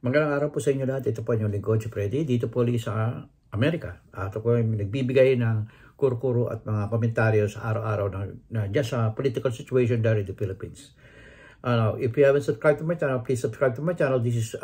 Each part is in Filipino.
Magandang araw po sa inyo lahat. Ito po yung lingkod si Freddy. Dito po ulit sa Amerika. Ito po yung nagbibigay ng kuro-kuro at mga komentaryo sa araw-araw na just sa political situation there in the Philippines. If you haven't subscribed to my channel, please subscribe to my channel. This is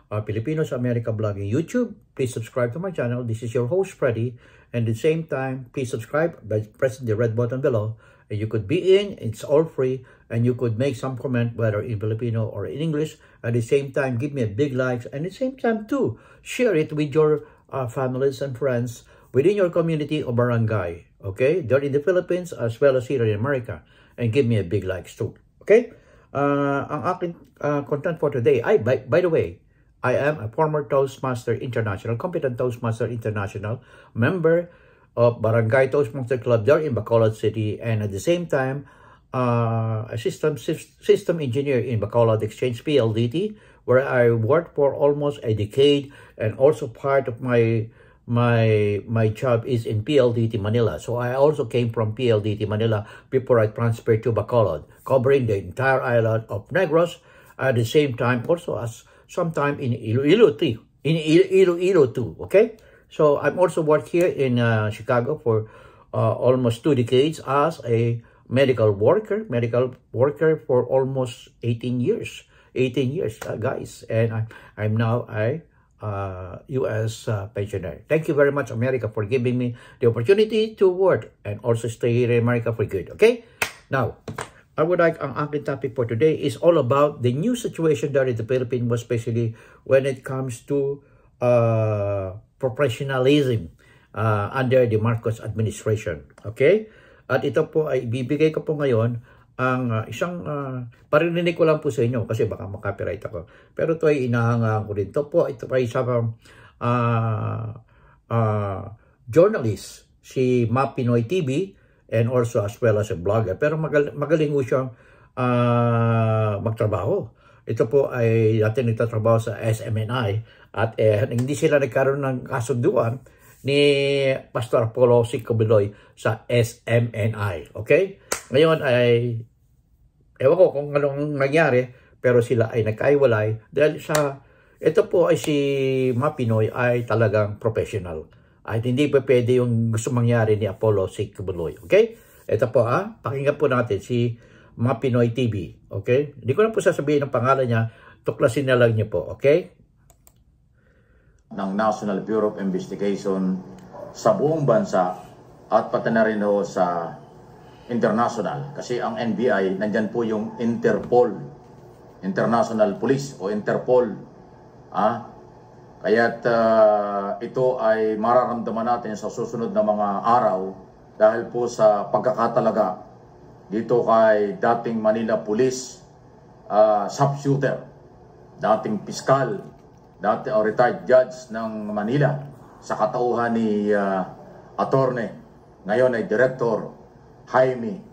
Filipinos America Vlogging YouTube. Please subscribe to my channel. This is your host Freddy. And at the same time, please subscribe by pressing the red button below. And you could be in, it's all free, and you could make some comment whether in Filipino or in English. At the same time, give me a big likes, and at the same time too, share it with your families and friends within your community or barangay. Okay, they're in the Philippines as well as here in America, and give me a big likes too. Okay, ang aking content for today. By the way, I am a former Toastmaster International, competent Toastmaster International member of Barangay Toastmaster Club there in Bacolod City, and at the same time, a system engineer in Bacolod Exchange PLDT, where I worked for almost a decade, and also part of my job is in PLDT Manila. So I also came from PLDT Manila before I transferred to Bacolod, covering the entire island of Negros. At the same time, also as sometime in Iloilo too. Okay. So I'm also worked here in Chicago for almost 2 decades as a medical worker for almost 18 years, guys. And I'm now a U.S. pensioner. Thank you very much, America, for giving me the opportunity to work and also stay here in America for good. Okay? Now, I would like, ang aking topic for today is all about the new situation there in the Philippines, especially when it comes to professionalism under the Marcos administration. Okay? At ito po ay bibigay ko po ngayon ang isang parinig ko lang po sa inyo kasi baka makapiright ako. Pero ito ay inahangaan ko rin. Ito ay isang journalist, si Ma Pinoy TV, and also as well as a blogger. Pero magaling po siyang magtrabaho. Ito po ay dati nagtatrabaho sa SMNI at hindi sila nagkaroon ng kasunduan ni Pastor Apollo C. Cabeloy sa SMNI. Okay? Ngayon ay ewan ko kung anong nangyari, pero sila ay nagkaiwalay dahil ito po ay si Ma Pinoy ay talagang professional. At hindi pa pwede yung gusto mangyari ni Apollo C. Cabeloy. Okay? Ito po pakinggan po natin si Ma Pinoy TV. Okay? Hindi ko na po sasabihin ang pangalan niya. Tuklasin na lang niyo po. Okay? Ng National Bureau of Investigation sa buong bansa at pati na rin sa international. Kasi ang NBI, nandyan po yung Interpol, International Police o Interpol. Kaya't ito ay mararamdaman natin sa susunod na mga araw dahil po sa pagkakatalaga dito kay dating Manila Police sharpshooter, dating piskal, retired judge ng Manila sa katauhan ni attorney, ngayon ay Director Jaime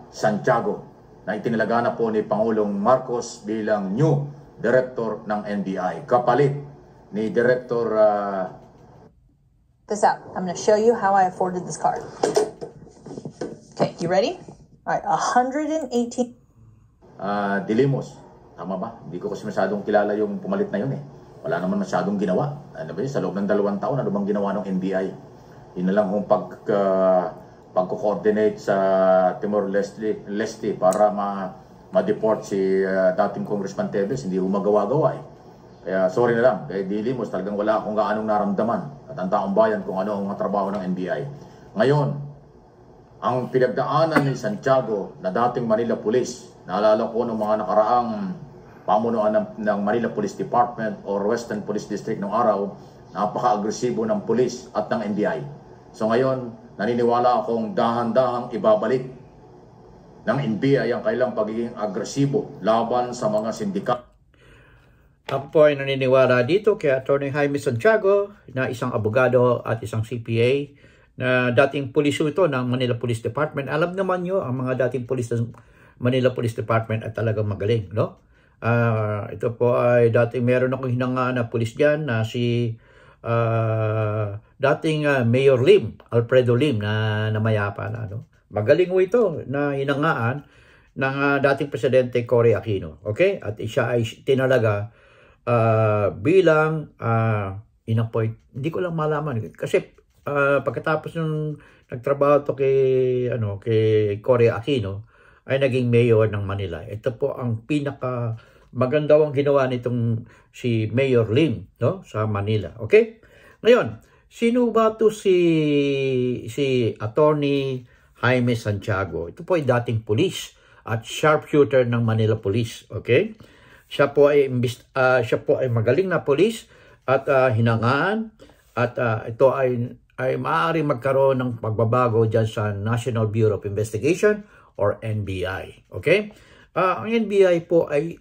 Santiago, na itinalaga na po ni Pangulong Marcos bilang new Director ng NBI, kapalit ni Director this out. I'm going to show you how I afforded this card. Okay, you ready? All right, 118. Dilimos. Tama ba? Hindi ko kasi masyadong kilala yung pumalit na yun eh. Wala naman masyadong ginawa. Ano ba yun? Sa loob ng 2 taon, ano bang ginawa ng NBI? Yun na lang kung pagko-coordinate sa Timor-Leste para ma-deport si dating Congressman Tevez. Hindi ko magawa-gawa eh. Kaya sorry na lang. Kaya Dilimos, talagang wala akong gaanong naramdaman. At ang taong bayan kung ano ang trabaho ng NBI. Ngayon, ang pinagdaanan ni Santiago na dating Manila Police, naalala ko ng mga nakaraang pamunuan ng Manila Police Department or Western Police District ng araw, napaka-agresibo ng police at ng NBI. So ngayon, naniniwala akong dahan-dahang ibabalik ng NBI ang kailang pagiging agresibo laban sa mga sindikato. Ako po ay naniniwala dito kay Atty. Jaime Santiago na isang abogado at isang CPA na dating puliso ito ng Manila Police Department. Alam naman nyo, ang mga dating pulis ng Manila Police Department ay talagang magaling, no? Ito po ay dating meron akong hinangaan na pulis dyan na si dating Mayor Lim, Alfredo Lim na namayapa na, no? Magaling mo ito na hinangaan ng dating Presidente Cory Aquino. Okay? At siya ay tinalaga bilang in-appoint. Hindi ko lang malaman kasi pagkatapos nung nagtrabaho to kay Cory Aquino ay naging mayor ng Manila. Ito po ang pinaka maganda ang ginawa nitong si Mayor Lim, no, sa Manila. Okay? Ngayon, sino ba to si Attorney Jaime Santiago? Ito po ay dating pulis at sharpshooter ng Manila Police. Okay? Siya po ay magaling na pulis at hinangaan at ito ay maaari magkaroon ng pagbabago dyan sa National Bureau of Investigation or NBI. Okay? Ang NBI po ay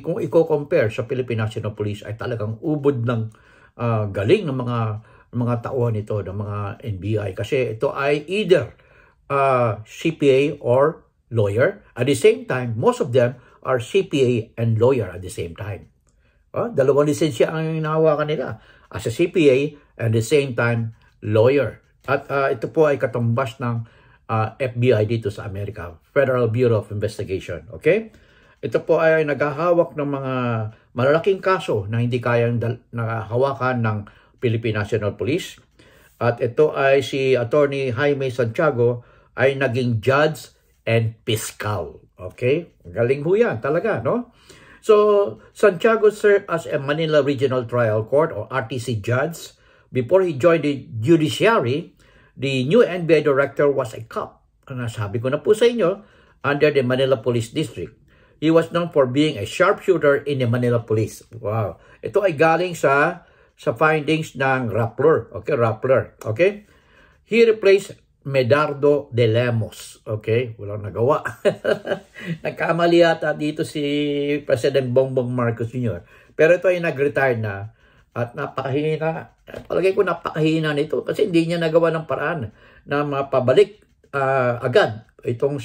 kung i-compare sa Philippine National Police ay talagang ubod ng galing ng mga tauhan nito ng mga NBI kasi ito ay either CPA or lawyer. At the same time, most of them are CPA and lawyer at the same time. Dalawang lisensya ang hinahawakan nila as a CPA and at the same time lawyer. At ito po ay katumbas ng FBI dito sa Amerika, Federal Bureau of Investigation. Okay? Ito po ay naghahawak ng mga malalaking kaso na hindi kayang nakahawakan ng Philippine National Police. At ito ay si Attorney Jaime Santiago ay naging judge and fiscal. Okay? Galing ho yan talaga, no? So, Santiago served as a Manila Regional Trial Court or RTC judge. Before he joined the judiciary, the new NBI director was a cop. Sabi ko na po sa inyo, under the Manila Police District. He was known for being a sharpshooter in the Manila Police. Wow. Ito ay galing sa findings ng Rappler. Okay, Rappler. Okay? He replaced Medardo de Lemos. Okay? Walang nagawa. Nagkamali yata dito si President Bongbong Marcos Jr. Pero ito ay nag-retire na at napakahina. Palagay ko napakahina nito kasi hindi niya nagawa ng paraan na mapabalik agad itong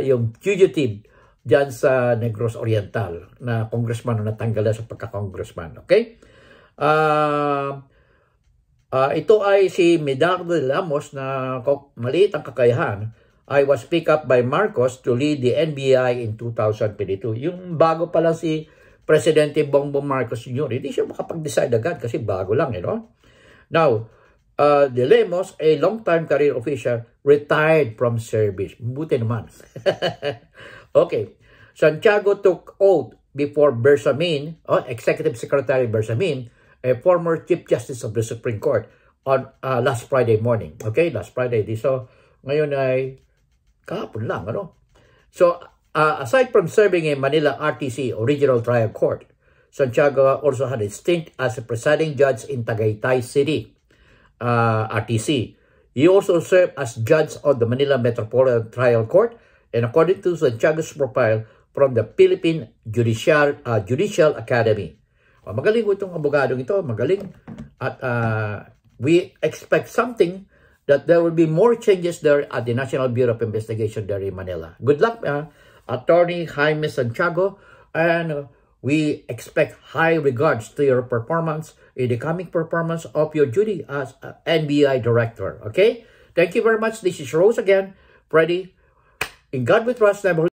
yung fugitive dyan sa Negros Oriental na congressman na natanggal sa pagka-congressman. Okay? Ito ay si Medardo de Lemos na maliit ang kakayahan I was picked up by Marcos to lead the NBI in 2022. Yung bago pa lang si Presidente Bongbong Marcos Jr., hindi siya makapag-decide agad kasi bago lang, you know? Now, De Lemos, a long-time career official, retired from service. Buti naman. Okay. Santiago took oath before Bersamin, Executive Secretary Bersamin, a former Chief Justice of the Supreme Court, on last Friday morning. Okay, last Friday. So, ngayon ay kahapon lang, ano? So, aside from serving in Manila RTC, Original Trial Court, Santiago also had a stint as a presiding judge in Tagaytay City, RTC. He also served as judge of the Manila Metropolitan Trial Court, and according to Santiago's profile, from the Philippine Judicial Academy. Magaling itong abogadong ito, magaling. At we expect something that there will be more changes there at the National Bureau of Investigation there in Manila. Good luck, Attorney Jaime Santiago, and we expect high regards to your performance in the coming performance of your duty as NBI Director. Okay? Thank you very much. This is Rose again. Freddy. In God we trust. Never